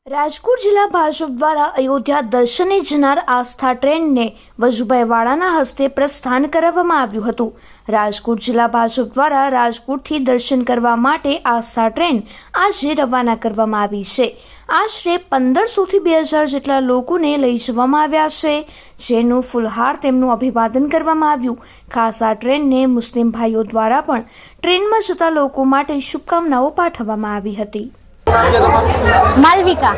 રાજકોટ જિલ્લા ભાજપ દ્વારા અયોધ્યા દર્શને જનાર આસ્થા ટ્રેનને વજુભાઈ વાળાના હસ્તે પ્રસ્થાન કરાવવામાં આવ્યું હતું। રાજકોટ જિલ્લા ભાજપ દ્વારા રાજકોટથી દર્શન કરવા માટે આસ્થા ટ્રેન આજે રવાના કરવામાં આવી છે। આશરે 1500 થી 2000 જેટલા લોકોને લઈ જવામાં આવ્યા છે, જેનું ફૂલહાર તેમનું અભિવાદન કરવામાં આવ્યું। ખાસ આ ટ્રેનને મુસ્લિમ ભાઈઓ દ્વારા પણ ટ્રેનમાં જતા લોકો માટે શુભકામનાઓ પાઠવવામાં આવી હતી। માલવિકા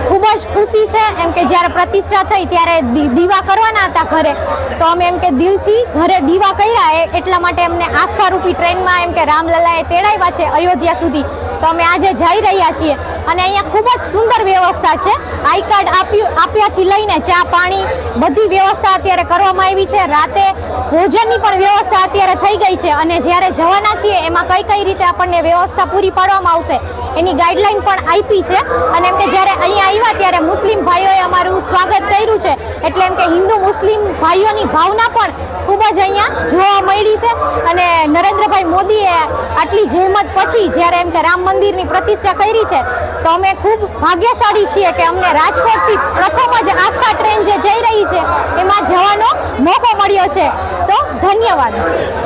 ખૂબ જ ખુશી છે એમ કે જ્યારે પ્રતિષ્ઠા થઈ ત્યારે દીવા કરવાના હતા ઘરે, તો અમે એમ કે દિલથી ઘરે દીવા કર્યા એટલા માટે અમને આસ્થારૂપી ટ્રેનમાં એમ કે રામલલાએ તેડાવ્યા છે અયોધ્યા સુધી, તો અમે આજે જઈ રહ્યા છીએ। અને અહીંયા ખૂબ જ સુંદર વ્યવસ્થા છે, આઈ કાર્ડ આપ્યાથી લઈને ચા પાણી બધી વ્યવસ્થા અત્યારે કરવામાં આવી છે। રાતે ભોજનની પણ વ્યવસ્થા અત્યારે થઈ ગઈ છે અને જ્યારે જવાના છીએ એમાં કઈ રીતે આપણને વ્યવસ્થા પૂરી પાડવામાં આવશે એની ગાઈડલાઈન પણ આપી છે। અને એમ કે જ્યારે અહીંયા આવ્યા ત્યારે મુસ્લિમ ભાઈઓએ અમારું સ્વાગત કર્યું છે, એટલે એમ કે હિન્દુ મુસ્લિમ ભાઈઓની ભાવના પણ ખૂબ જ અહીંયા જોવા મળી છે। અને નરેન્દ્રભાઈ મોદીએ આટલી જહેમત પછી જ્યારે એમ કે રામ મંદિરની પ્રતિષ્ઠા કરી છે, તો અમે ખૂબ ભાગ્યશાળી છીએ કે અમને રાજકોટથી પ્રથમ જ આસ્થા ટ્રેન જે જઈ રહી છે એમાં જવાનો મોકો મળ્યો છે, તો ધન્યવાદ।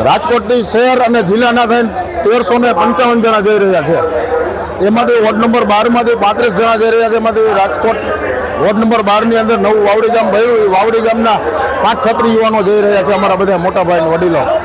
રાજકોટની શહેર અને જિલ્લાના થઈને 1355 જણા જઈ રહ્યા છે। એમાંથી વોર્ડ નંબર 12 માંથી 35 જણા જઈ રહ્યા છે। એમાંથી રાજકોટ વોર્ડ નંબર 12 ની અંદર નવું વાવડી ગામ ભર્યું, વાવડી ગામના 5 છત્રી યુવાનો જઈ રહ્યા છે, અમારા બધા મોટા ભાઈ વડીલો।